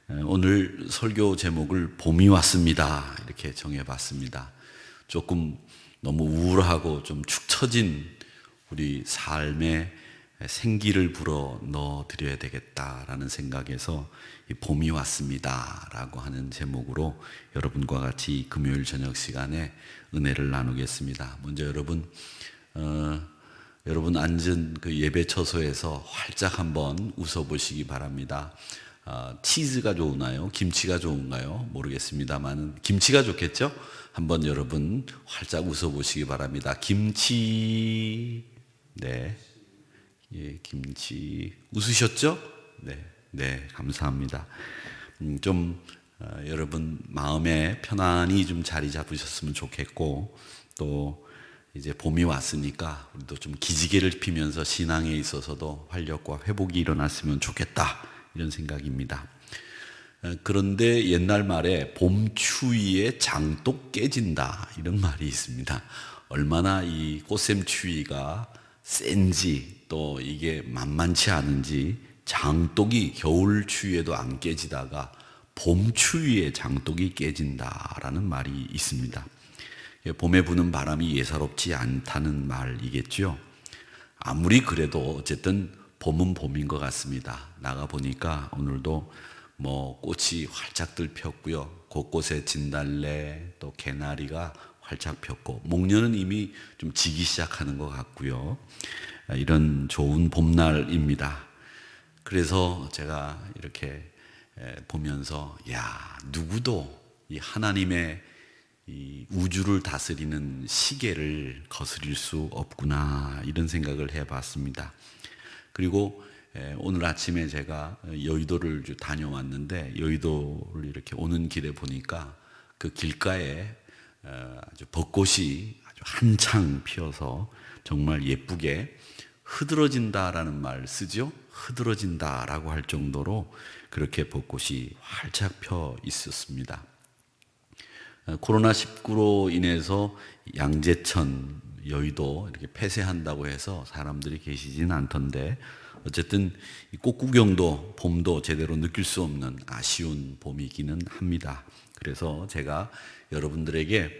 오늘 설교 제목을 봄이 왔습니다 이렇게 정해봤습니다. 조금 너무 우울하고 좀 축 처진 우리 삶에 생기를 불어 넣어 드려야 되겠다라는 생각에서 이 봄이 왔습니다 라고 하는 제목으로 여러분과 같이 금요일 저녁 시간에 은혜를 나누겠습니다. 먼저 여러분 앉은 그 예배 처소에서 활짝 한번 웃어보시기 바랍니다. 치즈가 좋으나요? 김치가 좋은가요? 모르겠습니다만 김치가 좋겠죠? 한번 여러분 활짝 웃어보시기 바랍니다. 김치. 네, 예, 김치. 웃으셨죠? 네, 감사합니다. 여러분 마음에 편안히 좀 자리 잡으셨으면 좋겠고, 또 이제 봄이 왔으니까 우리도 좀 기지개를 피면서 신앙에 있어서도 활력과 회복이 일어났으면 좋겠다, 이런 생각입니다. 그런데 옛날 말에 봄추위에 장독 깨진다, 이런 말이 있습니다. 얼마나 이 꽃샘추위가 센지, 또 이게 만만치 않은지 장독이 겨울 추위에도 안 깨지다가 봄 추위에 장독이 깨진다라는 말이 있습니다. 봄에 부는 바람이 예사롭지 않다는 말이겠죠. 아무리 그래도 어쨌든 봄은 봄인 것 같습니다. 나가 보니까 오늘도 꽃이 활짝들 폈고요. 곳곳에 진달래, 또 개나리가 활짝 폈고, 목련은 이미 좀 지기 시작하는 것 같고요. 이런 좋은 봄날입니다. 그래서 제가 이렇게 보면서, 누구도 이 하나님의 이 우주를 다스리는 시계를 거스릴 수 없구나, 이런 생각을 해봤습니다. 그리고 오늘 아침에 제가 여의도를 다녀왔는데, 여의도를 이렇게 오는 길에 보니까 그 길가에 아주 벚꽃이 아주 한창 피어서 정말 예쁘게 흐드러진다라는 말 쓰죠. 흐드러진다라고 할 정도로 그렇게 벚꽃이 활짝 펴 있었습니다. 코로나19로 인해서 양재천, 여의도 이렇게 폐쇄한다고 해서 사람들이 계시진 않던데, 어쨌든 이 꽃 구경도 봄도 제대로 느낄 수 없는 아쉬운 봄이기는 합니다. 그래서 제가 여러분들에게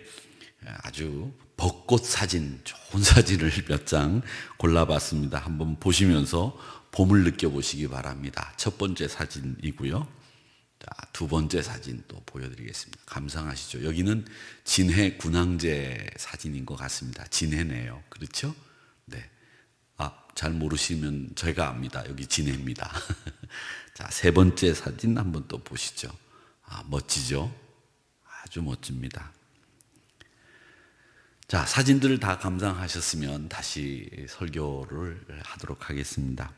아주 벚꽃 사진, 좋은 사진을 몇 장 골라봤습니다. 한번 보시면서 봄을 느껴보시기 바랍니다. 첫 번째 사진이고요. 자, 두 번째 사진 또 보여드리겠습니다. 감상하시죠. 여기는 진해 군항제 사진인 것 같습니다. 진해네요. 그렇죠? 네. 잘 모르시면 제가 압니다. 여기 진해입니다. 자, 세 번째 사진 한번 또 보시죠. 멋지죠? 아주 멋집니다. 자, 사진들을 다 감상하셨으면 다시 설교를 하도록 하겠습니다.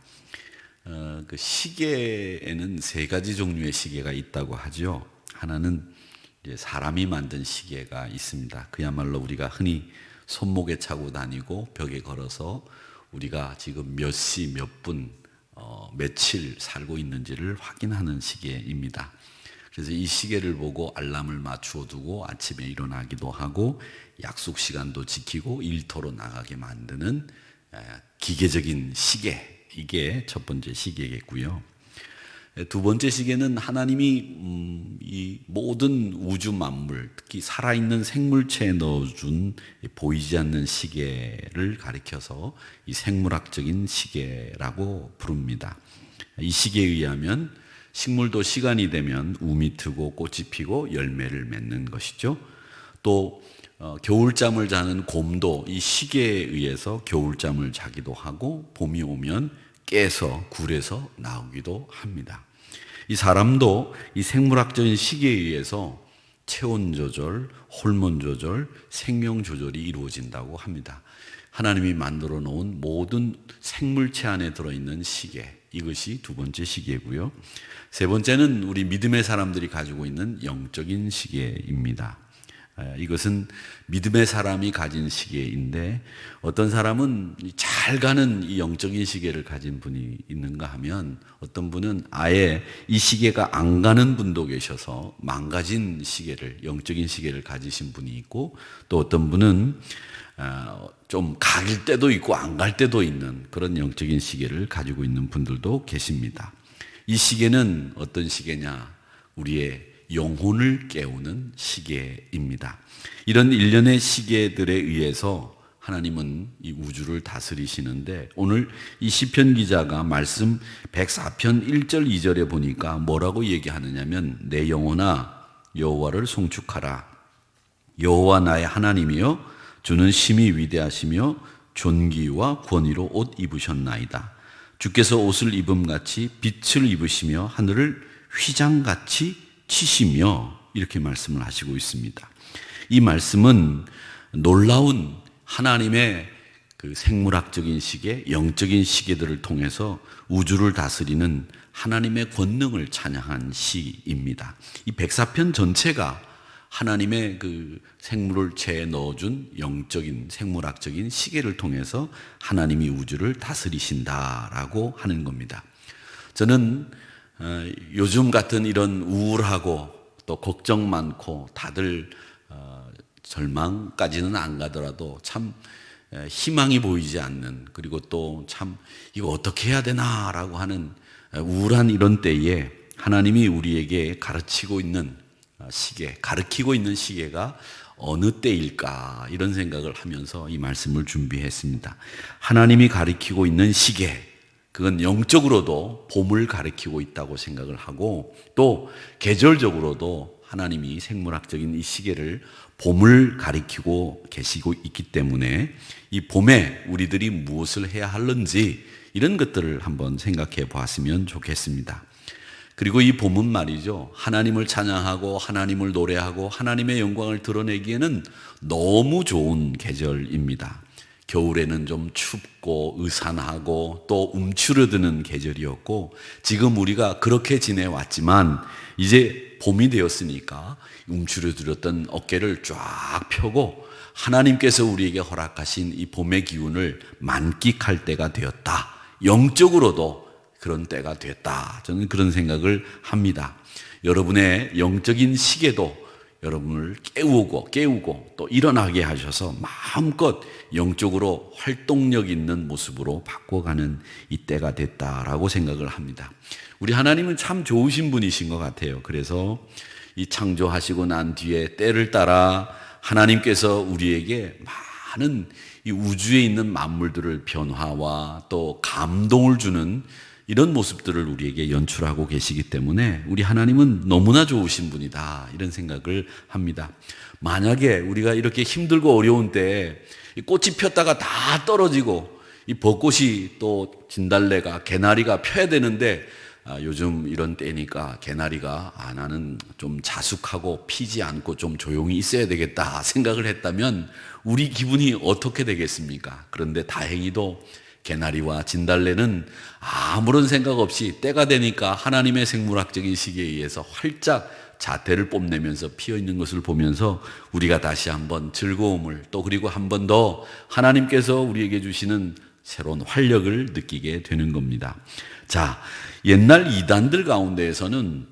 그 시계에는 세 가지 종류의 시계가 있다고 하죠. 하나는 이제 사람이 만든 시계가 있습니다. 그야말로 우리가 흔히 손목에 차고 다니고 벽에 걸어서 우리가 지금 몇 시, 몇 분, 며칠 살고 있는지를 확인하는 시계입니다. 그래서 이 시계를 보고 알람을 맞추어 두고 아침에 일어나기도 하고, 약속 시간도 지키고 일터로 나가게 만드는 기계적인 시계, 이게 첫 번째 시계겠고요. 두 번째 시계는 하나님이 이 모든 우주 만물, 특히 살아있는 생물체에 넣어준 보이지 않는 시계를 가리켜서 이 생물학적인 시계라고 부릅니다. 이 시계에 의하면 식물도 시간이 되면 움이 트고 꽃이 피고 열매를 맺는 것이죠. 또 겨울잠을 자는 곰도 이 시계에 의해서 겨울잠을 자기도 하고, 봄이 오면 깨서 굴에서 나오기도 합니다. 이 사람도 이 생물학적인 시계에 의해서 체온 조절, 호르몬 조절, 생명 조절이 이루어진다고 합니다. 하나님이 만들어 놓은 모든 생물체 안에 들어있는 시계, 이것이 두 번째 시계고요. 세 번째는 우리 믿음의 사람들이 가지고 있는 영적인 시계입니다. 이것은 믿음의 사람이 가진 시계인데, 어떤 사람은 잘 가는 이 영적인 시계를 가진 분이 있는가 하면, 어떤 분은 아예 이 시계가 안 가는 분도 계셔서 망가진 시계를, 영적인 시계를 가지신 분이 있고, 또 어떤 분은 좀 갈 때도 있고 안 갈 때도 있는 그런 영적인 시계를 가지고 있는 분들도 계십니다. 이 시계는 어떤 시계냐? 우리의 영혼을 깨우는 시계입니다. 이런 일련의 시계들에 의해서 하나님은 이 우주를 다스리시는데, 오늘 이 시편 기자가 말씀 104편 1절 2절에 보니까 뭐라고 얘기하느냐면, 내 영혼아 여호와를 송축하라. 여호와 나의 하나님이여, 주는 심히 위대하시며 존귀와 권위로 옷 입으셨나이다. 주께서 옷을 입음같이 빛을 입으시며 하늘을 휘장같이 치시며, 이렇게 말씀을 하시고 있습니다. 이 말씀은 놀라운 하나님의 그 생물학적인 시계, 영적인 시계들을 통해서 우주를 다스리는 하나님의 권능을 찬양한 시입니다. 이 104편 전체가 하나님의 그 생물을 채에 넣어준 영적인 생물학적인 시계를 통해서 하나님이 우주를 다스리신다라고 하는 겁니다. 저는 요즘 같은 이런 우울하고 또 걱정 많고 다들 절망까지는 안 가더라도 참 희망이 보이지 않는, 그리고 또 참 이거 어떻게 해야 되나라고 하는 우울한 이런 때에 하나님이 우리에게 가르치고 있는 시계, 가르치고 있는 시계가 어느 때일까, 이런 생각을 하면서 이 말씀을 준비했습니다. 하나님이 가르치고 있는 시계, 그건 영적으로도 봄을 가리키고 있다고 생각을 하고, 또 계절적으로도 하나님이 생물학적인 이 시계를 봄을 가리키고 계시고 있기 때문에 이 봄에 우리들이 무엇을 해야 하는지, 이런 것들을 한번 생각해 보았으면 좋겠습니다. 그리고 이 봄은 말이죠, 하나님을 찬양하고 하나님을 노래하고 하나님의 영광을 드러내기에는 너무 좋은 계절입니다. 겨울에는 좀 춥고 으산하고 또 움츠러드는 계절이었고, 지금 우리가 그렇게 지내왔지만 이제 봄이 되었으니까 움츠러들었던 어깨를 쫙 펴고 하나님께서 우리에게 허락하신 이 봄의 기운을 만끽할 때가 되었다. 영적으로도 그런 때가 됐다. 저는 그런 생각을 합니다. 여러분의 영적인 시계도 여러분을 깨우고 또 일어나게 하셔서 마음껏 영적으로 활동력 있는 모습으로 바꿔가는 이 때가 됐다라고 생각을 합니다. 우리 하나님은 참 좋으신 분이신 것 같아요. 그래서 이 창조하시고 난 뒤에 때를 따라 하나님께서 우리에게 많은 이 우주에 있는 만물들을 변화와 또 감동을 주는 이런 모습들을 우리에게 연출하고 계시기 때문에 우리 하나님은 너무나 좋으신 분이다, 이런 생각을 합니다. 만약에 우리가 이렇게 힘들고 어려운 때에 꽃이 폈다가 다 떨어지고 이 벚꽃이 또 진달래가 개나리가 펴야 되는데 요즘 이런 때니까 개나리가 나는 좀 자숙하고 피지 않고 좀 조용히 있어야 되겠다 생각을 했다면 우리 기분이 어떻게 되겠습니까? 그런데 다행히도 개나리와 진달래는 아무런 생각 없이 때가 되니까 하나님의 생물학적인 시기에 의해서 활짝 자태를 뽐내면서 피어있는 것을 보면서 우리가 다시 한번 즐거움을, 또 그리고 한 번 더 하나님께서 우리에게 주시는 새로운 활력을 느끼게 되는 겁니다. 자, 옛날 이단들 가운데에서는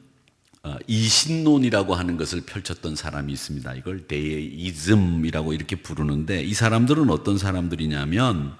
이신론이라고 하는 것을 펼쳤던 사람이 있습니다. 이걸 데이즘이라고 이렇게 부르는데, 이 사람들은 어떤 사람들이냐면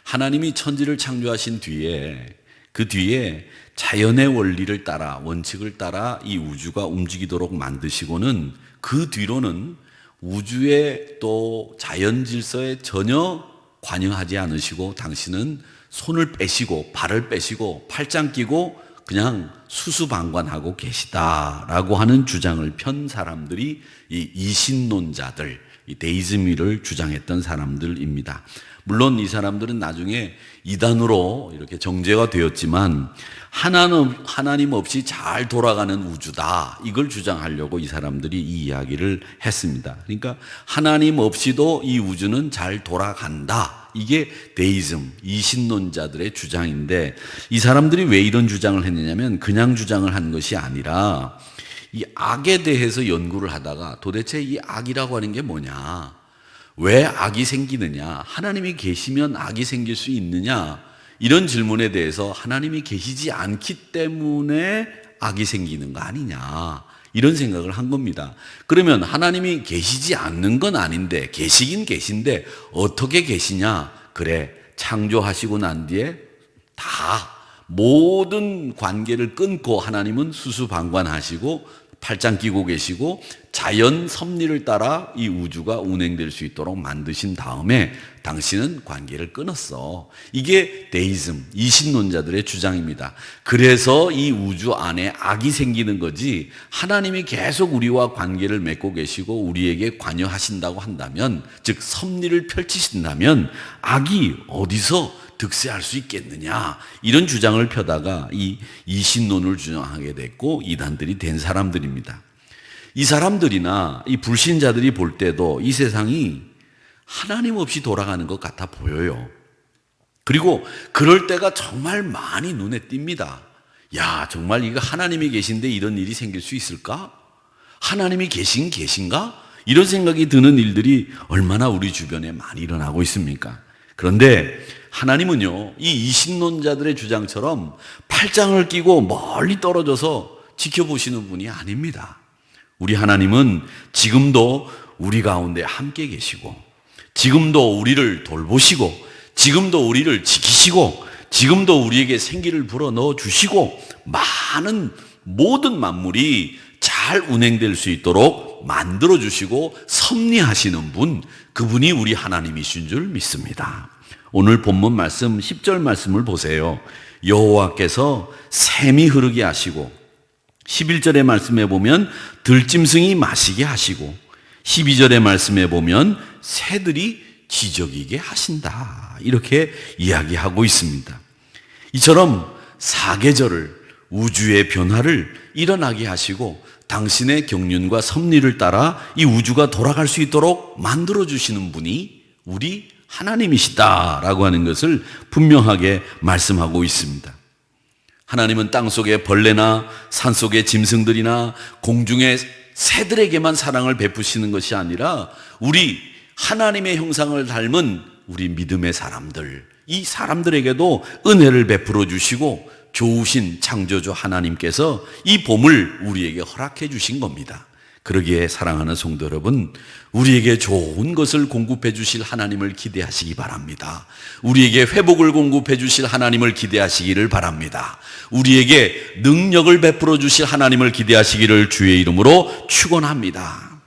하나님이 천지를 창조하신 뒤에 그 뒤에 자연의 원리를 따라, 원칙을 따라 이 우주가 움직이도록 만드시고는 그 뒤로는 우주의 또 자연 질서에 전혀 관여하지 않으시고 당신은 손을 빼시고 발을 빼시고 팔짱 끼고 그냥 수수방관하고 계시다라고 하는 주장을 편 사람들이 이 이신론자들, 이 데이즘을 주장했던 사람들입니다. 물론 이 사람들은 나중에 이단으로 이렇게 정제가 되었지만 하나님 없이 잘 돌아가는 우주다, 이걸 주장하려고 이 사람들이 이 이야기를 했습니다. 그러니까 하나님 없이도 이 우주는 잘 돌아간다, 이게 데이즘, 이신론자들의 주장인데, 이 사람들이 왜 이런 주장을 했느냐면 그냥 주장을 한 것이 아니라 이 악에 대해서 연구를 하다가 도대체 이 악이라고 하는 게 뭐냐, 왜 악이 생기느냐, 하나님이 계시면 악이 생길 수 있느냐, 이런 질문에 대해서 하나님이 계시지 않기 때문에 악이 생기는 거 아니냐, 이런 생각을 한 겁니다. 그러면 하나님이 계시지 않는 건 아닌데 계시긴 계신데 어떻게 계시냐? 그래, 창조하시고 난 뒤에 다 모든 관계를 끊고 하나님은 수수방관하시고 팔짱 끼고 계시고 자연 섭리를 따라 이 우주가 운행될 수 있도록 만드신 다음에 당신은 관계를 끊었어. 이게 데이즘, 이신론자들의 주장입니다. 그래서 이 우주 안에 악이 생기는 거지, 하나님이 계속 우리와 관계를 맺고 계시고 우리에게 관여하신다고 한다면, 즉 섭리를 펼치신다면 악이 어디서 득세할 수 있겠느냐, 이런 주장을 펴다가 이 이신론을 주장하게 됐고 이단들이 된 사람들입니다. 이 사람들이나 이 불신자들이 볼 때도 이 세상이 하나님 없이 돌아가는 것 같아 보여요. 그리고 그럴 때가 정말 많이 눈에 띕니다. 야, 정말 이거 하나님이 계신데 이런 일이 생길 수 있을까? 하나님이 계신가? 이런 생각이 드는 일들이 얼마나 우리 주변에 많이 일어나고 있습니까? 그런데 하나님은요, 이 이신론자들의 주장처럼 팔짱을 끼고 멀리 떨어져서 지켜보시는 분이 아닙니다. 우리 하나님은 지금도 우리 가운데 함께 계시고, 지금도 우리를 돌보시고, 지금도 우리를 지키시고, 지금도 우리에게 생기를 불어넣어 주시고, 모든 만물이 잘 운행될 수 있도록 만들어 주시고 섭리하시는 분, 그분이 우리 하나님이신 줄 믿습니다. 오늘 본문 말씀 10절 말씀을 보세요. 여호와께서 샘이 흐르게 하시고, 11절의 말씀에 보면 들짐승이 마시게 하시고, 12절의 말씀에 보면 새들이 지저귀게 하신다, 이렇게 이야기하고 있습니다. 이처럼 사계절을, 우주의 변화를 일어나게 하시고 당신의 경륜과 섭리를 따라 이 우주가 돌아갈 수 있도록 만들어주시는 분이 우리 하나님이시다라고 하는 것을 분명하게 말씀하고 있습니다. 하나님은 땅속의 벌레나 산속의 짐승들이나 공중의 새들에게만 사랑을 베푸시는 것이 아니라 우리 하나님의 형상을 닮은 우리 믿음의 사람들, 이 사람들에게도 은혜를 베풀어 주시고 좋으신 창조주 하나님께서 이 봄을 우리에게 허락해 주신 겁니다. 그러기에 사랑하는 성도 여러분, 우리에게 좋은 것을 공급해 주실 하나님을 기대하시기 바랍니다. 우리에게 회복을 공급해 주실 하나님을 기대하시기를 바랍니다. 우리에게 능력을 베풀어 주실 하나님을 기대하시기를 주의 이름으로 축원합니다.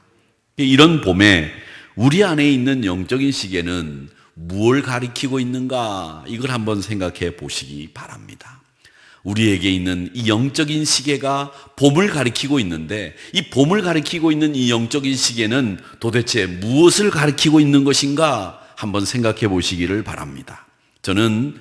이런 봄에 우리 안에 있는 영적인 시계는 무엇을 가리키고 있는가, 이걸 한번 생각해 보시기 바랍니다. 우리에게 있는 이 영적인 시계가 봄을 가리키고 있는데, 이 봄을 가리키고 있는 이 영적인 시계는 도대체 무엇을 가리키고 있는 것인가 한번 생각해 보시기를 바랍니다. 저는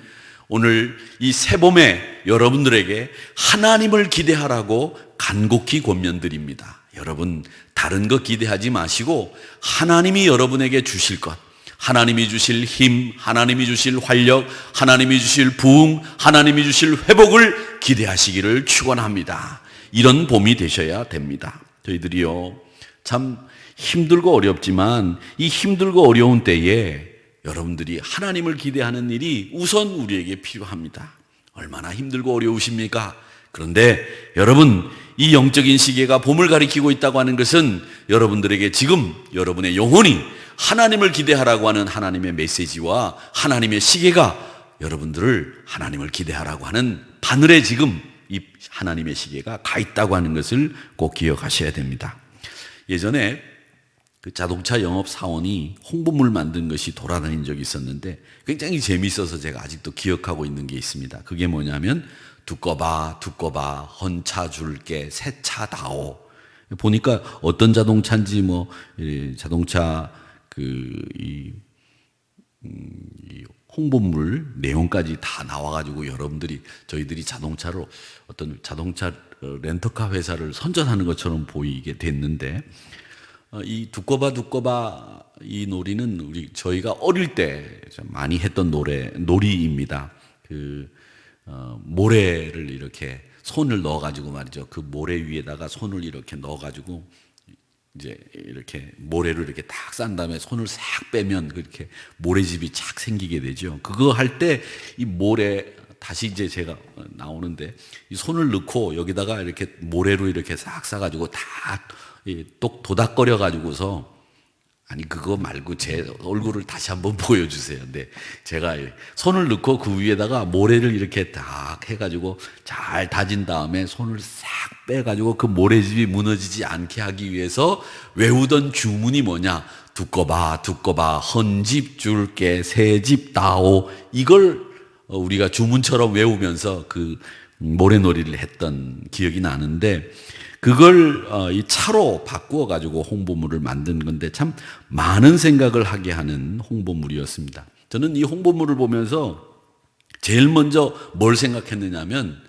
오늘 이 새봄에 여러분들에게 하나님을 기대하라고 간곡히 권면드립니다. 여러분, 다른 것 기대하지 마시고 하나님이 여러분에게 주실 것, 하나님이 주실 힘, 하나님이 주실 활력, 하나님이 주실 부흥, 하나님이 주실 회복을 기대하시기를 축원합니다. 이런 봄이 되셔야 됩니다. 저희들이요, 참 힘들고 어렵지만 이 힘들고 어려운 때에 여러분들이 하나님을 기대하는 일이 우선 우리에게 필요합니다. 얼마나 힘들고 어려우십니까? 그런데 여러분, 이 영적인 시계가 봄을 가리키고 있다고 하는 것은 여러분들에게 지금 여러분의 영혼이 하나님을 기대하라고 하는 하나님의 메시지와 하나님의 시계가 여러분들을 하나님을 기대하라고 하는 바늘에 지금 이 하나님의 시계가 가 있다고 하는 것을 꼭 기억하셔야 됩니다. 예전에 그 자동차 영업 사원이 홍보물 만든 것이 돌아다닌 적이 있었는데 굉장히 재미있어서 제가 아직도 기억하고 있는 게 있습니다. 그게 뭐냐면 두꺼봐 헌차 줄게 새 차다오. 보니까 어떤 자동차인지 자동차 이 홍보물 내용까지 다 나와가지고 저희들이 자동차로 어떤 자동차 렌터카 회사를 선전하는 것처럼 보이게 됐는데, 이 두꺼봐 이 놀이는 저희가 어릴 때 많이 했던 놀이입니다. 모래를 이렇게 손을 넣어가지고 말이죠. 그 모래 위에다가 손을 이렇게 넣어가지고 이제 이렇게 모래를 이렇게 딱 싼 다음에 손을 싹 빼면 그렇게 모래집이 착 생기게 되죠. 그거 할 때 이 모래 다시 이제 제가 나오는데 이 손을 넣고 여기다가 이렇게 모래로 이렇게 싹 싸가지고 다 도닥거려 가지고서 아니 그거 말고 제 얼굴을 다시 한번 보여주세요. 네, 제가 손을 넣고 그 위에다가 모래를 이렇게 딱 해가지고 잘 다진 다음에 손을 싹 빼가지고 그 모래집이 무너지지 않게 하기 위해서 외우던 주문이 뭐냐? 두꺼봐 두꺼봐 헌집 줄게 새집 다오. 이걸 우리가 주문처럼 외우면서 그 모래놀이를 했던 기억이 나는데, 그걸 이 차로 바꾸어 가지고 홍보물을 만든 건데 참 많은 생각을 하게 하는 홍보물이었습니다. 저는 이 홍보물을 보면서 제일 먼저 뭘 생각했느냐면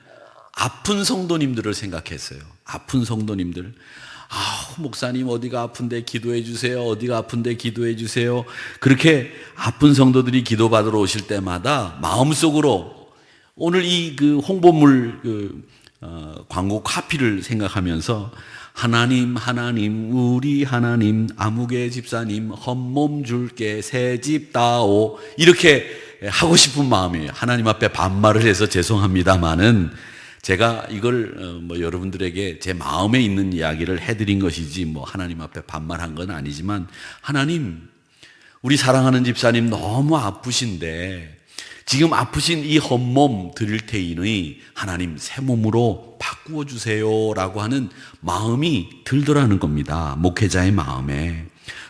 아픈 성도님들을 생각했어요. 아픈 성도님들. 목사님 어디가 아픈데 기도해 주세요. 어디가 아픈데 기도해 주세요. 그렇게 아픈 성도들이 기도받으러 오실 때마다 마음속으로 오늘 이 그 홍보물 광고 카피를 생각하면서 하나님 우리 하나님 아무개 집사님 헌몸 줄게 새집 다오, 이렇게 하고 싶은 마음이에요. 하나님 앞에 반말을 해서 죄송합니다마는 제가 이걸 여러분들에게 제 마음에 있는 이야기를 해드린 것이지 하나님 앞에 반말한 건 아니지만, 하나님 우리 사랑하는 집사님 너무 아프신데 지금 아프신 이 헌몸 드릴 테이니 하나님 새 몸으로 바꾸어 주세요 라고 하는 마음이 들더라는 겁니다. 목회자의 마음에.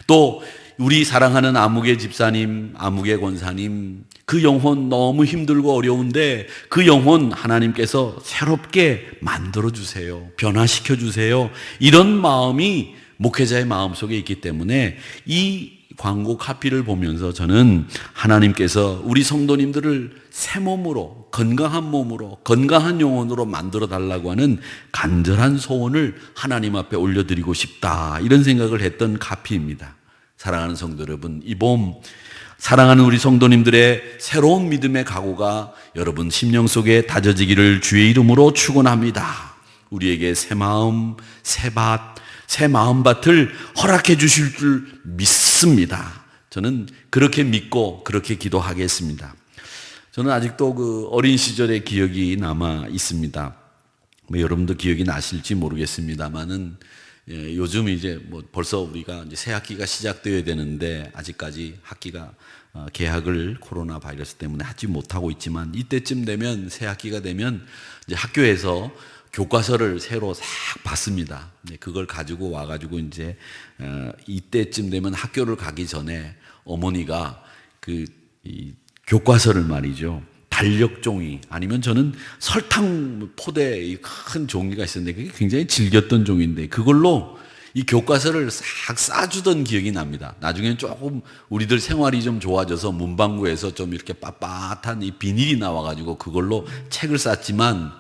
또 우리 사랑하는 아무개 집사님, 아무개 권사님, 그 영혼 너무 힘들고 어려운데 그 영혼 하나님께서 새롭게 만들어 주세요. 변화시켜 주세요. 이런 마음이 목회자의 마음 속에 있기 때문에 이 광고 카피를 보면서 저는 하나님께서 우리 성도님들을 새 몸으로, 건강한 몸으로, 건강한 영혼으로 만들어 달라고 하는 간절한 소원을 하나님 앞에 올려드리고 싶다, 이런 생각을 했던 카피입니다. 사랑하는 성도 여러분, 이 봄 사랑하는 우리 성도님들의 새로운 믿음의 각오가 여러분 심령 속에 다져지기를 주의 이름으로 축원합니다. 우리에게 새 마음, 새 마음밭을 허락해 주실 줄 믿습니다. 저는 그렇게 믿고 그렇게 기도하겠습니다. 저는 아직도 그 어린 시절의 기억이 남아 있습니다. 여러분도 기억이 나실지 모르겠습니다만은 요즘 이제 벌써 우리가 이제 새 학기가 시작되어야 되는데 아직까지 학기가 개학을 코로나 바이러스 때문에 하지 못하고 있지만, 이때쯤 되면 새 학기가 되면 이제 학교에서 교과서를 새로 싹 받습니다. 그걸 가지고 와가지고 이제 이때쯤 되면 학교를 가기 전에 어머니가 이 교과서를 말이죠, 달력 종이 아니면 저는 설탕 포대 큰 종이가 있었는데 그게 굉장히 질겼던 종인데 그걸로 이 교과서를 싹 싸주던 기억이 납니다. 나중엔 조금 우리들 생활이 좀 좋아져서 문방구에서 좀 이렇게 빳빳한 이 비닐이 나와가지고 그걸로 책을 쌌지만,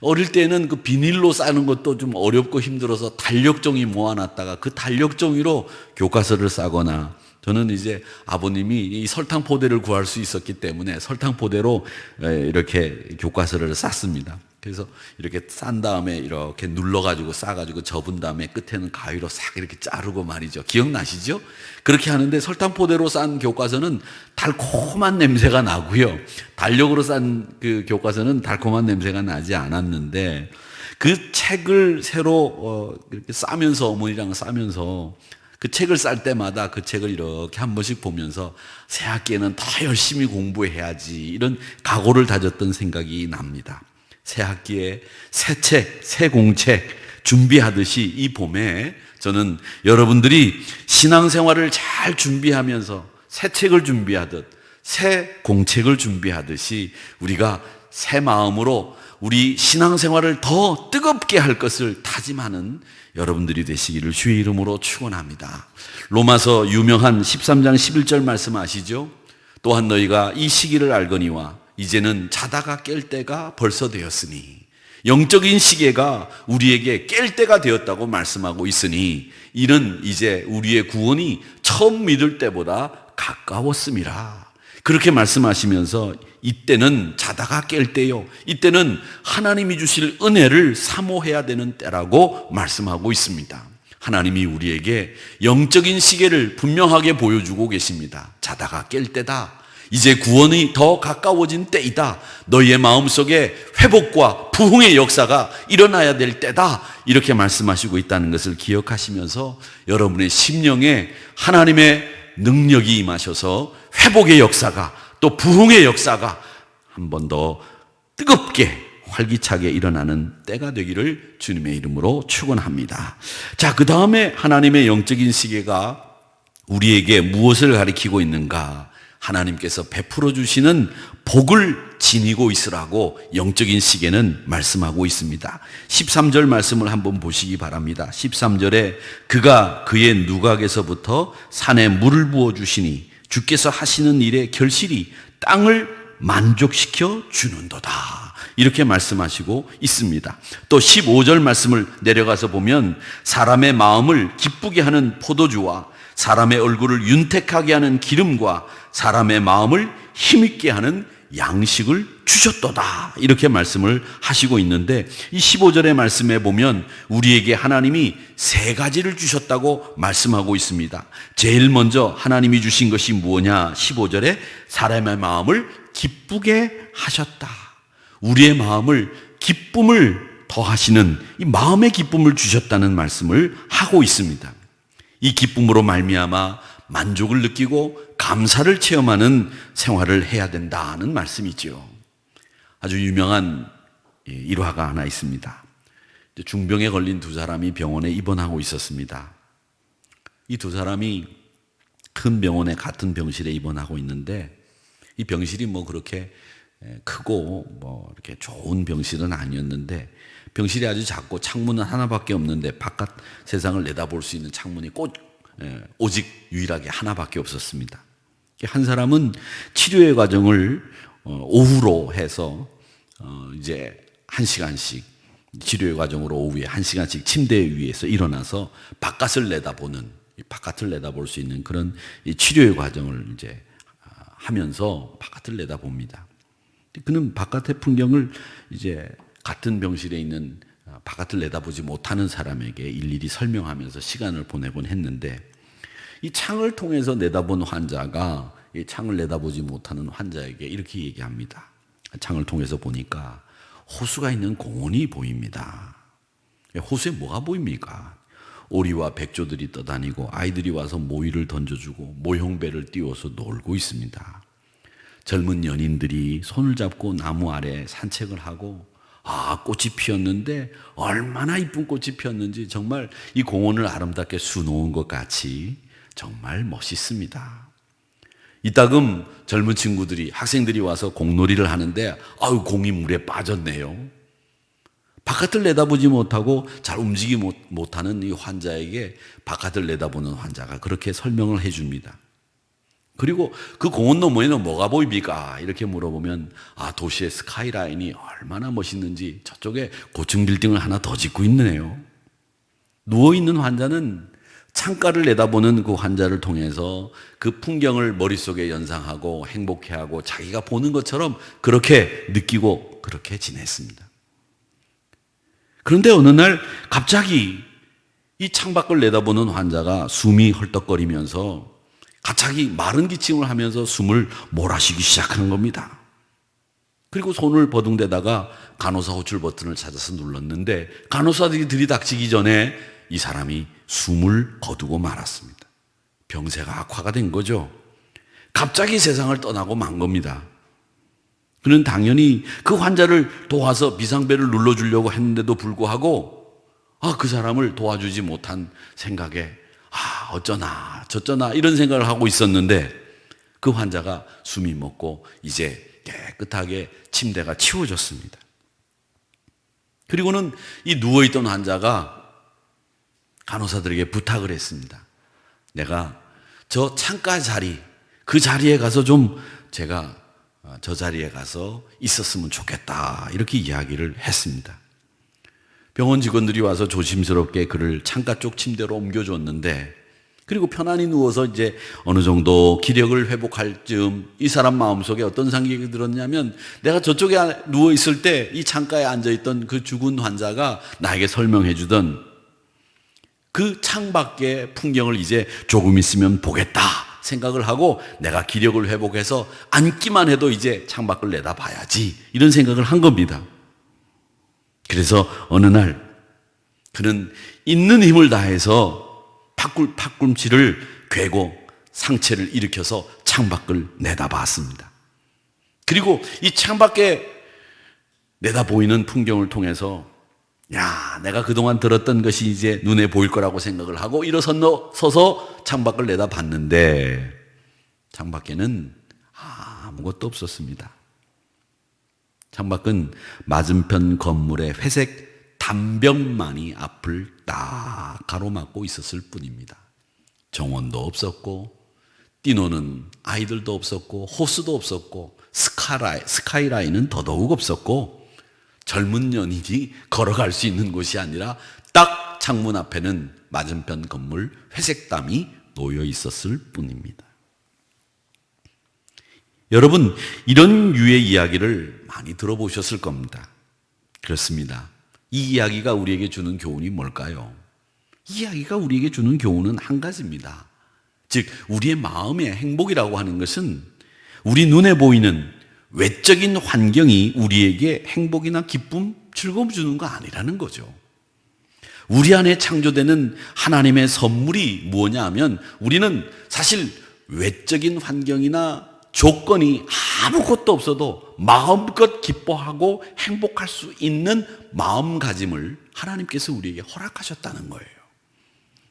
어릴 때는 그 비닐로 싸는 것도 좀 어렵고 힘들어서 달력종이 모아놨다가 그 달력종이로 교과서를 싸거나, 저는 이제 아버님이 이 설탕 포대를 구할 수 있었기 때문에 설탕 포대로 이렇게 교과서를 쌌습니다. 그래서 이렇게 싼 다음에 이렇게 눌러가지고 싸가지고 접은 다음에 끝에는 가위로 싹 이렇게 자르고 말이죠. 기억나시죠? 그렇게 하는데 설탕 포대로 싼 교과서는 달콤한 냄새가 나고요. 달력으로 싼 그 교과서는 달콤한 냄새가 나지 않았는데, 그 책을 새로 이렇게 싸면서, 어머니랑 싸면서 그 책을 쌀 때마다 그 책을 이렇게 한 번씩 보면서 새 학기에는 더 열심히 공부해야지, 이런 각오를 다졌던 생각이 납니다. 새 학기에 새 책, 새 공책 준비하듯이 이 봄에 저는 여러분들이 신앙생활을 잘 준비하면서 새 책을 준비하듯 새 공책을 준비하듯이 우리가 새 마음으로 우리 신앙생활을 더 뜨겁게 할 것을 다짐하는 여러분들이 되시기를 주의 이름으로 축원합니다. 로마서 유명한 13장 11절 말씀 아시죠? 또한 너희가 이 시기를 알거니와 이제는 자다가 깰 때가 벌써 되었으니, 영적인 시계가 우리에게 깰 때가 되었다고 말씀하고 있으니 이는 이제 우리의 구원이 처음 믿을 때보다 가까웠음이라. 그렇게 말씀하시면서 이때는 자다가 깰 때요, 이때는 하나님이 주실 은혜를 사모해야 되는 때라고 말씀하고 있습니다. 하나님이 우리에게 영적인 시계를 분명하게 보여주고 계십니다. 자다가 깰 때다. 이제 구원이 더 가까워진 때이다. 너희의 마음속에 회복과 부흥의 역사가 일어나야 될 때다. 이렇게 말씀하시고 있다는 것을 기억하시면서 여러분의 심령에 하나님의 능력이 임하셔서 회복의 역사가 또 부흥의 역사가 한 번 더 뜨겁게 활기차게 일어나는 때가 되기를 주님의 이름으로 축원합니다. 자, 그 다음에 하나님의 영적인 시계가 우리에게 무엇을 가리키고 있는가? 하나님께서 베풀어 주시는 복을 지니고 있으라고 영적인 시계는 말씀하고 있습니다. 13절 말씀을 한번 보시기 바랍니다. 13절에 그가 그의 누각에서부터 산에 물을 부어 주시니 주께서 하시는 일의 결실이 땅을 만족시켜 주는도다. 이렇게 말씀하시고 있습니다. 또 15절 말씀을 내려가서 보면 사람의 마음을 기쁘게 하는 포도주와 사람의 얼굴을 윤택하게 하는 기름과 사람의 마음을 힘있게 하는 양식을 주셨도다. 이렇게 말씀을 하시고 있는데 이 15절의 말씀에 보면 우리에게 하나님이 세 가지를 주셨다고 말씀하고 있습니다. 제일 먼저 하나님이 주신 것이 뭐냐? 15절에 사람의 마음을 기쁘게 하셨다. 우리의 마음을 기쁨을 더하시는 이 마음의 기쁨을 주셨다는 말씀을 하고 있습니다. 이 기쁨으로 말미암아 만족을 느끼고 감사를 체험하는 생활을 해야 된다는 말씀이죠. 아주 유명한 일화가 하나 있습니다. 중병에 걸린 두 사람이 병원에 입원하고 있었습니다. 이 두 사람이 큰 병원에 같은 병실에 입원하고 있는데 이 병실이 뭐 그렇게 크고 뭐 이렇게 좋은 병실은 아니었는데 병실이 아주 작고 창문은 하나밖에 없는데 바깥 세상을 내다볼 수 있는 창문이 오직 유일하게 하나밖에 없었습니다. 한 사람은 치료의 과정을 오후로 해서 이제 1시간씩 치료의 과정으로 오후에 1시간씩 침대 위에서 일어나서 바깥을 내다볼 수 있는 그런 치료의 과정을 이제 하면서 바깥을 내다봅니다. 그는 바깥의 풍경을 이제 같은 병실에 있는 바깥을 내다보지 못하는 사람에게 일일이 설명하면서 시간을 보내곤 했는데 이 창을 통해서 내다본 환자가 이 창을 내다보지 못하는 환자에게 이렇게 얘기합니다. 창을 통해서 보니까 호수가 있는 공원이 보입니다. 호수에 뭐가 보입니까? 오리와 백조들이 떠다니고 아이들이 와서 모이를 던져주고 모형배를 띄워서 놀고 있습니다. 젊은 연인들이 손을 잡고 나무 아래 산책을 하고 꽃이 피었는데 얼마나 이쁜 꽃이 피었는지 정말 이 공원을 아름답게 수놓은 것 같이 정말 멋있습니다. 이따금 젊은 친구들이 학생들이 와서 공놀이를 하는데 공이 물에 빠졌네요. 바깥을 내다보지 못하고 잘 움직이지 못하는 이 환자에게 바깥을 내다보는 환자가 그렇게 설명을 해줍니다. 그리고 그 공원 너머에는 뭐가 보입니까? 이렇게 물어보면 도시의 스카이라인이 얼마나 멋있는지 저쪽에 고층 빌딩을 하나 더 짓고 있네요. 누워있는 환자는 창가를 내다보는 그 환자를 통해서 그 풍경을 머릿속에 연상하고 행복해하고 자기가 보는 것처럼 그렇게 느끼고 그렇게 지냈습니다. 그런데 어느 날 갑자기 이 창밖을 내다보는 환자가 숨이 헐떡거리면서 갑자기 마른 기침을 하면서 숨을 몰아쉬기 시작하는 겁니다. 그리고 손을 버둥대다가 간호사 호출 버튼을 찾아서 눌렀는데 간호사들이 들이닥치기 전에 이 사람이 숨을 거두고 말았습니다. 병세가 악화가 된 거죠. 갑자기 세상을 떠나고 만 겁니다. 그는 당연히 그 환자를 도와서 비상벨을 눌러주려고 했는데도 불구하고 그 사람을 도와주지 못한 생각에 어쩌나 저쩌나 이런 생각을 하고 있었는데 그 환자가 숨이 멎고 이제 깨끗하게 침대가 치워졌습니다. 그리고는 이 누워있던 환자가 간호사들에게 부탁을 했습니다. 내가 저 창가 자리, 그 자리에 가서 좀 제가 저 자리에 가서 있었으면 좋겠다. 이렇게 이야기를 했습니다. 병원 직원들이 와서 조심스럽게 그를 창가 쪽 침대로 옮겨줬는데 그리고 편안히 누워서 이제 어느 정도 기력을 회복할 즈음 이 사람 마음속에 어떤 생각이 들었냐면 내가 저쪽에 누워있을 때 이 창가에 앉아있던 그 죽은 환자가 나에게 설명해 주던 그 창밖의 풍경을 이제 조금 있으면 보겠다. 생각을 하고 내가 기력을 회복해서 앉기만 해도 이제 창밖을 내다봐야지 이런 생각을 한 겁니다. 그래서 어느 날 그는 있는 힘을 다해서 팔꿈치를 괴고 상체를 일으켜서 창밖을 내다봤습니다. 그리고 이 창밖에 내다보이는 풍경을 통해서 내가 그동안 들었던 것이 이제 눈에 보일 거라고 생각을 하고 일어서서 창밖을 내다봤는데 창밖에는 아무것도 없었습니다. 창밖은 맞은편 건물의 회색 담벼만이 앞을 딱 가로막고 있었을 뿐입니다. 정원도 없었고 뛰노는 아이들도 없었고 호수도 없었고 스카이라인은 더더욱 없었고 젊은 연인이 걸어갈 수 있는 곳이 아니라 딱 창문 앞에는 맞은편 건물 회색담이 놓여 있었을 뿐입니다. 여러분, 이런 유의 이야기를 많이 들어보셨을 겁니다. 그렇습니다. 이 이야기가 우리에게 주는 교훈이 뭘까요? 이 이야기가 우리에게 주는 교훈은 한 가지입니다. 즉 우리의 마음의 행복이라고 하는 것은 우리 눈에 보이는 외적인 환경이 우리에게 행복이나 기쁨, 즐거움 주는 거 아니라는 거죠. 우리 안에 창조되는 하나님의 선물이 무엇냐 하면 우리는 사실 외적인 환경이나 조건이 아무것도 없어도 마음껏 기뻐하고 행복할 수 있는 마음가짐을 하나님께서 우리에게 허락하셨다는 거예요.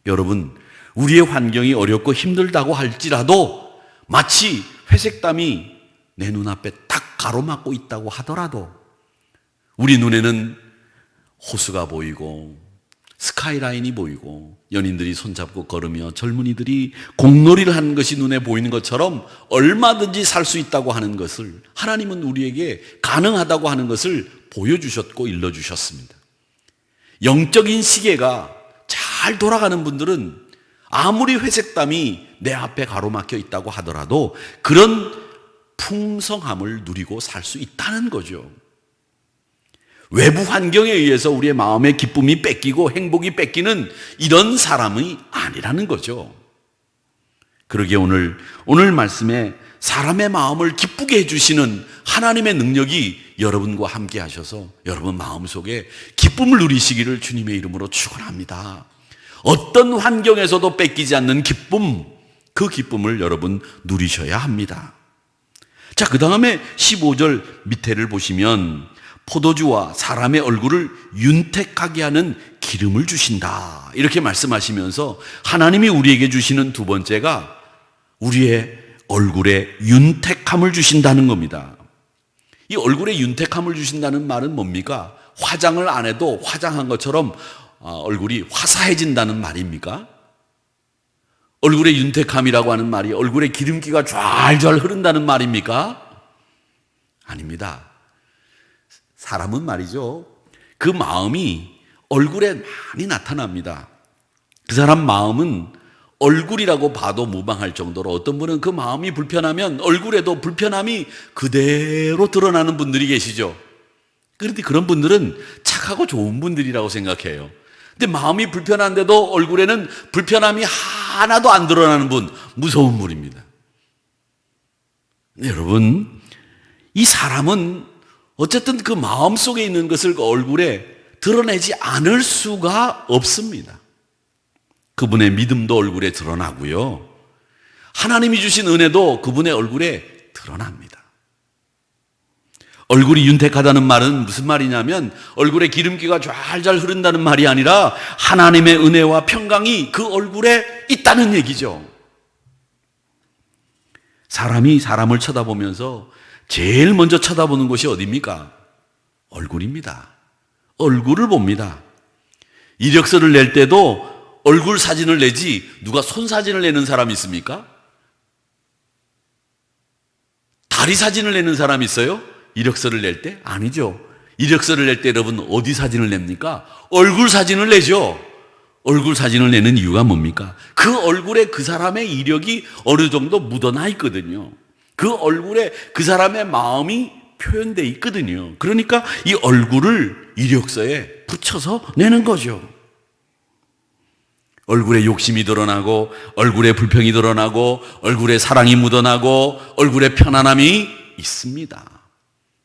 여러분, 우리의 환경이 어렵고 힘들다고 할지라도 마치 회색담이 내 눈앞에 딱 가로막고 있다고 하더라도 우리 눈에는 호수가 보이고 스카이라인이 보이고 연인들이 손잡고 걸으며 젊은이들이 공놀이를 하는 것이 눈에 보이는 것처럼 얼마든지 살 수 있다고 하는 것을 하나님은 우리에게 가능하다고 하는 것을 보여주셨고 일러주셨습니다. 영적인 시계가 잘 돌아가는 분들은 아무리 회색담이 내 앞에 가로막혀 있다고 하더라도 그런 풍성함을 누리고 살 수 있다는 거죠. 외부 환경에 의해서 우리의 마음의 기쁨이 뺏기고 행복이 뺏기는 이런 사람이 아니라는 거죠. 그러기에 오늘 말씀에 사람의 마음을 기쁘게 해주시는 하나님의 능력이 여러분과 함께 하셔서 여러분 마음속에 기쁨을 누리시기를 주님의 이름으로 축원합니다. 어떤 환경에서도 뺏기지 않는 기쁨, 그 기쁨을 여러분 누리셔야 합니다. 자, 그 다음에 15절 밑에를 보시면 포도주와 사람의 얼굴을 윤택하게 하는 기름을 주신다 이렇게 말씀하시면서 하나님이 우리에게 주시는 두 번째가 우리의 얼굴에 윤택함을 주신다는 겁니다. 이 얼굴에 윤택함을 주신다는 말은 뭡니까? 화장을 안 해도 화장한 것처럼 얼굴이 화사해진다는 말입니까? 얼굴의 윤택함이라고 하는 말이 얼굴에 기름기가 좔좔 흐른다는 말입니까? 아닙니다. 사람은 말이죠, 그 마음이 얼굴에 많이 나타납니다. 그 사람 마음은 얼굴이라고 봐도 무방할 정도로 어떤 분은 그 마음이 불편하면 얼굴에도 불편함이 그대로 드러나는 분들이 계시죠. 그런데 그런 분들은 착하고 좋은 분들이라고 생각해요. 근데 마음이 불편한데도 얼굴에는 불편함이 하나도 안 드러나는 분, 무서운 분입니다. 여러분, 이 사람은 어쨌든 그 마음 속에 있는 것을 그 얼굴에 드러내지 않을 수가 없습니다. 그분의 믿음도 얼굴에 드러나고요, 하나님이 주신 은혜도 그분의 얼굴에 드러납니다. 얼굴이 윤택하다는 말은 무슨 말이냐면 얼굴에 기름기가 좔좔 흐른다는 말이 아니라 하나님의 은혜와 평강이 그 얼굴에 있다는 얘기죠. 사람이 사람을 쳐다보면서 제일 먼저 쳐다보는 곳이 어디입니까? 얼굴입니다. 얼굴을 봅니다. 이력서를 낼 때도 얼굴 사진을 내지 누가 손 사진을 내는 사람이 있습니까? 다리 사진을 내는 사람이 있어요? 이력서를 낼 때? 아니죠. 이력서를 낼 때 여러분 어디 사진을 냅니까? 얼굴 사진을 내죠. 얼굴 사진을 내는 이유가 뭡니까? 그 얼굴에 그 사람의 이력이 어느 정도 묻어나 있거든요. 그 얼굴에 그 사람의 마음이 표현되어 있거든요. 그러니까 이 얼굴을 이력서에 붙여서 내는 거죠. 얼굴에 욕심이 드러나고, 얼굴에 불평이 드러나고, 얼굴에 사랑이 묻어나고, 얼굴에 편안함이 있습니다.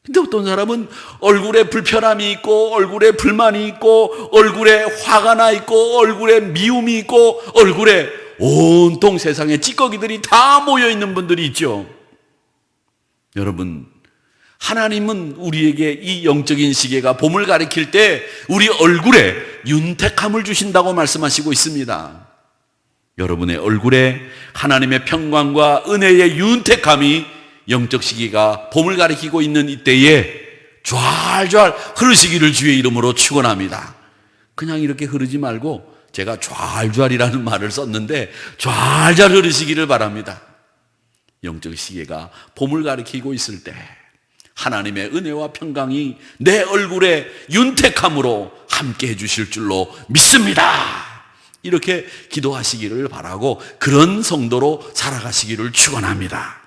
근데 어떤 사람은 얼굴에 불편함이 있고, 얼굴에 불만이 있고, 얼굴에 화가 나 있고, 얼굴에 미움이 있고, 얼굴에 온통 세상에 찌꺼기들이 다 모여 있는 분들이 있죠. 여러분, 하나님은 우리에게 이 영적인 시계가 봄을 가리킬 때 우리 얼굴에 윤택함을 주신다고 말씀하시고 있습니다. 여러분의 얼굴에 하나님의 평강과 은혜의 윤택함이 영적 시기가 봄을 가리키고 있는 이때에 좔좔 흐르시기를 주의 이름으로 축원합니다. 그냥 이렇게 흐르지 말고 제가 좔좔이라는 말을 썼는데 좔좔 흐르시기를 바랍니다. 영적 시계가 봄을 가리키고 있을 때 하나님의 은혜와 평강이 내 얼굴에 윤택함으로 함께 해주실 줄로 믿습니다. 이렇게 기도하시기를 바라고 그런 성도로 살아가시기를 축원합니다.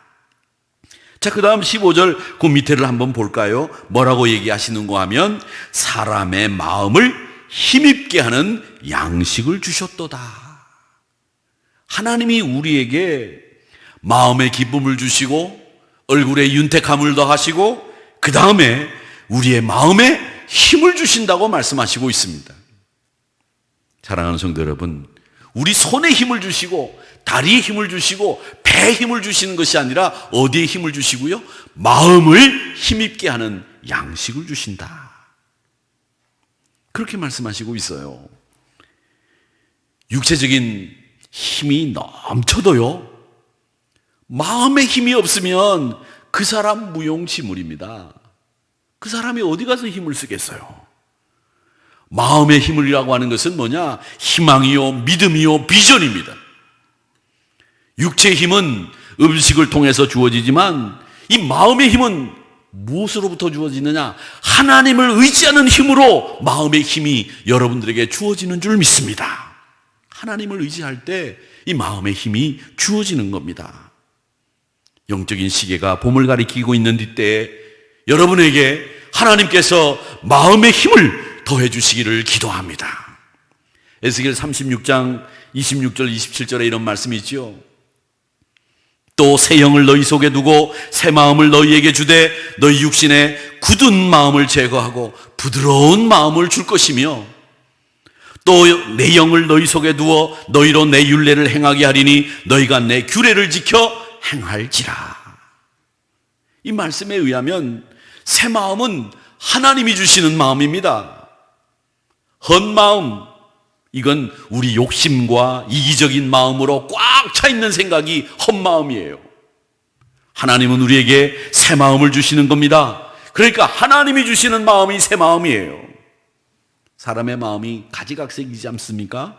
자, 그 다음 15절 그 밑에를 한번 볼까요? 뭐라고 얘기하시는가 하면 사람의 마음을 힘입게 하는 양식을 주셨도다. 하나님이 우리에게 마음의 기쁨을 주시고 얼굴에 윤택함을 더하시고 그 다음에 우리의 마음에 힘을 주신다고 말씀하시고 있습니다. 사랑하는 성도 여러분, 우리 손에 힘을 주시고 다리에 힘을 주시고 배에 힘을 주시는 것이 아니라 어디에 힘을 주시고요? 마음을 힘입게 하는 양식을 주신다. 그렇게 말씀하시고 있어요. 육체적인 힘이 넘쳐도요, 마음의 힘이 없으면 그 사람 무용지물입니다. 그 사람이 어디 가서 힘을 쓰겠어요? 마음의 힘이라고 하는 것은 뭐냐? 희망이요, 믿음이요, 비전입니다. 육체의 힘은 음식을 통해서 주어지지만 이 마음의 힘은 무엇으로부터 주어지느냐? 하나님을 의지하는 힘으로 마음의 힘이 여러분들에게 주어지는 줄 믿습니다. 하나님을 의지할 때 이 마음의 힘이 주어지는 겁니다. 영적인 시계가 봄을 가리키고 있는 이때에 여러분에게 하나님께서 마음의 힘을 더해 주시기를 기도합니다. 에스겔 36장 26절 27절에 이런 말씀이 있죠. 또 새 영을 너희 속에 두고 새 마음을 너희에게 주되 너희 육신에 굳은 마음을 제거하고 부드러운 마음을 줄 것이며 또 내 영을 너희 속에 두어 너희로 내 율례를 행하게 하리니 너희가 내 규례를 지켜 행할지라. 이 말씀에 의하면 새 마음은 하나님이 주시는 마음입니다. 헛 마음, 이건 우리 욕심과 이기적인 마음으로 꽉 차 있는 생각이 헛마음이에요. 하나님은 우리에게 새 마음을 주시는 겁니다. 그러니까 하나님이 주시는 마음이 새 마음이에요. 사람의 마음이 가지각색이지 않습니까?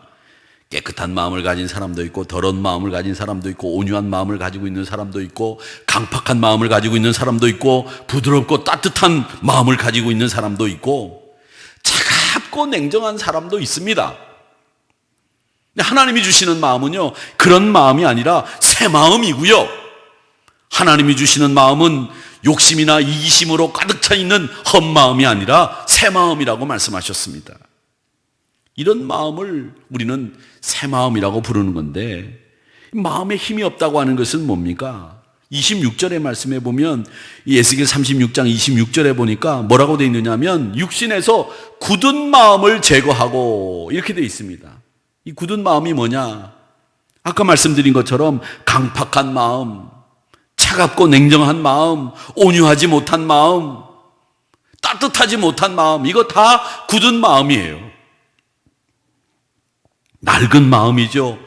깨끗한 마음을 가진 사람도 있고 더러운 마음을 가진 사람도 있고 온유한 마음을 가지고 있는 사람도 있고 강팍한 마음을 가지고 있는 사람도 있고 부드럽고 따뜻한 마음을 가지고 있는 사람도 있고 차갑고 냉정한 사람도 있습니다. 하나님이 주시는 마음은요, 그런 마음이 아니라 새 마음이고요. 하나님이 주시는 마음은 욕심이나 이기심으로 가득 차 있는 헛마음이 아니라 새 마음이라고 말씀하셨습니다. 이런 마음을 우리는 새 마음이라고 부르는 건데, 마음에 힘이 없다고 하는 것은 뭡니까? 26절의 말씀에 보면, 이 에스겔 36장 26절에 보니까 뭐라고 되어 있느냐면 육신에서 굳은 마음을 제거하고 이렇게 되어 있습니다. 이 굳은 마음이 뭐냐? 아까 말씀드린 것처럼 강팍한 마음, 차갑고 냉정한 마음, 온유하지 못한 마음, 따뜻하지 못한 마음, 이거 다 굳은 마음이에요. 낡은 마음이죠.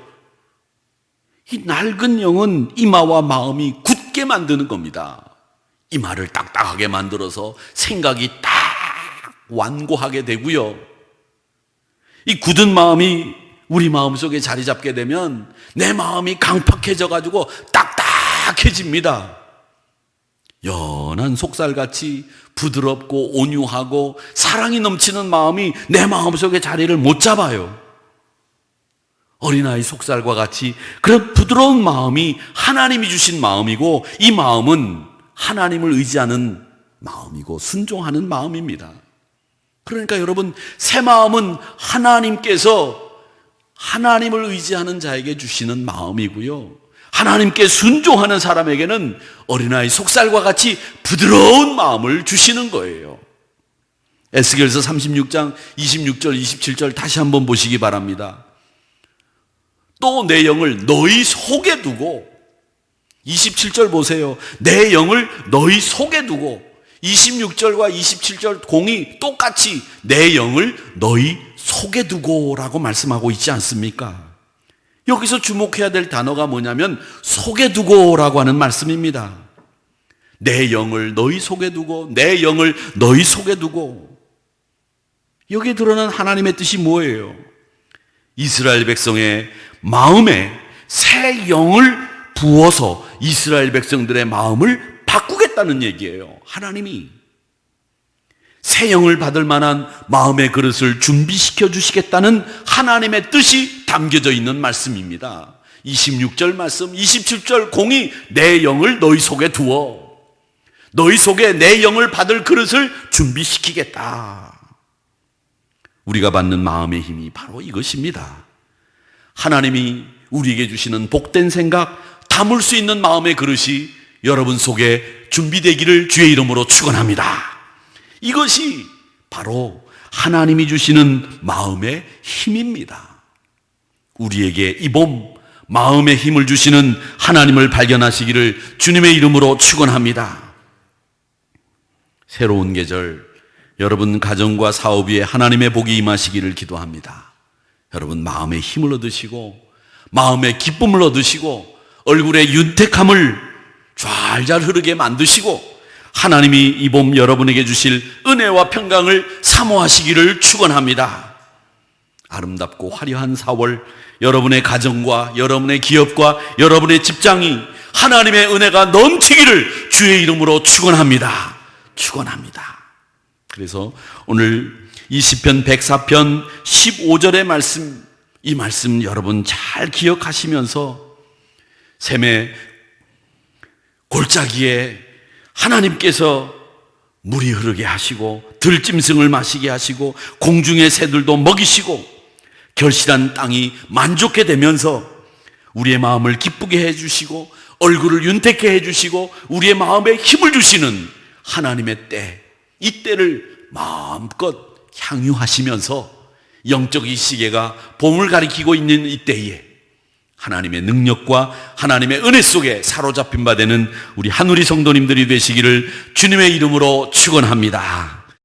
이 낡은 영은 이마와 마음이 굳게 만드는 겁니다. 이마를 딱딱하게 만들어서 생각이 딱 완고하게 되고요. 이 굳은 마음이 우리 마음속에 자리 잡게 되면 내 마음이 강팍해져 가지고 딱딱해집니다. 연한 속살같이 부드럽고 온유하고 사랑이 넘치는 마음이 내 마음속에 자리를 못 잡아요. 어린아이 속살과 같이 그런 부드러운 마음이 하나님이 주신 마음이고, 이 마음은 하나님을 의지하는 마음이고 순종하는 마음입니다. 그러니까 여러분, 새 마음은 하나님께서 하나님을 의지하는 자에게 주시는 마음이고요, 하나님께 순종하는 사람에게는 어린아이 속살과 같이 부드러운 마음을 주시는 거예요. 에스겔서 36장 26절 27절 다시 한번 보시기 바랍니다. 또 내 영을 너희 속에 두고, 27절 보세요. 내 영을 너희 속에 두고, 26절과 27절 공이 똑같이 내 영을 너희 속에 두고 라고 말씀하고 있지 않습니까? 여기서 주목해야 될 단어가 뭐냐면 속에 두고 라고 하는 말씀입니다. 내 영을 너희 속에 두고, 내 영을 너희 속에 두고. 여기에 드러난 하나님의 뜻이 뭐예요? 이스라엘 백성의 마음에 새 영을 부어서 이스라엘 백성들의 마음을 바꾸겠다는 얘기예요. 하나님이 새 영을 받을 만한 마음의 그릇을 준비시켜 주시겠다는 하나님의 뜻이 담겨져 있는 말씀입니다. 26절 말씀, 27절 공이 내 영을 너희 속에 두어 너희 속에 내 영을 받을 그릇을 준비시키겠다. 우리가 받는 마음의 힘이 바로 이것입니다. 하나님이 우리에게 주시는 복된 생각, 담을 수 있는 마음의 그릇이 여러분 속에 준비되기를 주의 이름으로 축원합니다. 이것이 바로 하나님이 주시는 마음의 힘입니다. 우리에게 이 봄 마음의 힘을 주시는 하나님을 발견하시기를 주님의 이름으로 축원합니다. 새로운 계절, 여러분 가정과 사업 위에 하나님의 복이 임하시기를 기도합니다. 여러분 마음의 힘을 얻으시고, 마음의 기쁨을 얻으시고, 얼굴의 윤택함을 좔좔 흐르게 만드시고, 하나님이 이 봄 여러분에게 주실 은혜와 평강을 사모하시기를 축원합니다. 아름답고 화려한 4월, 여러분의 가정과 여러분의 기업과 여러분의 직장이 하나님의 은혜가 넘치기를 주의 이름으로 축원합니다. 축원합니다. 그래서 오늘 이 시편 104편 15절의 말씀, 이 말씀 여러분 잘 기억하시면서 샘의 골짜기에 하나님께서 물이 흐르게 하시고 들짐승을 마시게 하시고 공중의 새들도 먹이시고 결실한 땅이 만족해 되면서 우리의 마음을 기쁘게 해주시고 얼굴을 윤택해 해주시고 우리의 마음에 힘을 주시는 하나님의 때, 이 때를 마음껏 향유하시면서 영적 이 시계가 봄을 가리키고 있는 이 때에 하나님의 능력과 하나님의 은혜 속에 사로잡힌 바 되는 우리 한우리 성도님들이 되시기를 주님의 이름으로 축원합니다.